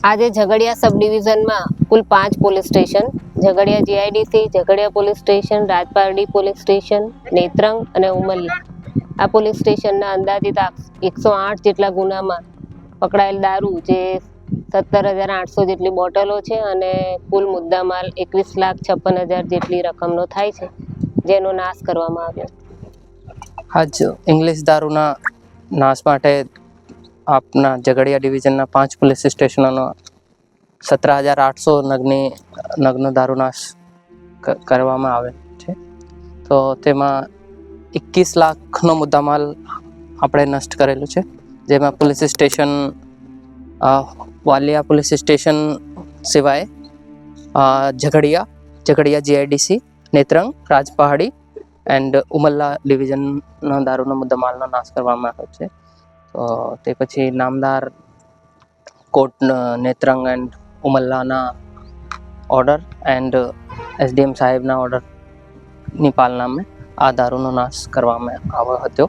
આજે ઝઘડિયા સબ ડિવિઝનમાં કુલ 5 police station, Jhagadia GIDC, Jhagadia police station, Rajpardi police station, Netrang અને ઉમરલી આ પોલીસ સ્ટેશનના અંદાજિત 108 જેટલા ગુનામાં પકડાયેલ દારૂ જે 17,800 જેટલી બોટલો છે અને કુલ મુદ્દામાલ 21,56,000 જેટલી રકમનો થાય છે, જેનો નાશ કરવામાં આવ્યો. આજ ઇંગ્લિશ દારૂના નાશ માટે આપના ઝઘડિયા ડિવિઝનના 5 પોલીસ સ્ટેશનોનો 17,800 નગનો દારૂ નાશ કરવામાં આવે છે. તો તેમાં 21 લાખનો મુદ્દામાલ આપણે નષ્ટ કરેલું છે, જેમાં police station Valia police station સિવાય ઝઘડિયા જીઆઈડીસી, નેત્રંગ, રાજપહાડી એન્ડ ઉમલ્લા ડિવિઝનનો દારૂનો મુદ્દામાલનો નાશ કરવામાં આવ્યો છે. તો તે પછી નામદાર કોર્ટ નેત્રંગ એન્ડ ઉમલ્લાના ઓર્ડર એન્ડ એસડીએમ સાહેબના ઓર્ડરની પાલનામાં આ દારૂનો નાશ કરવામાં આવ્યો હતો.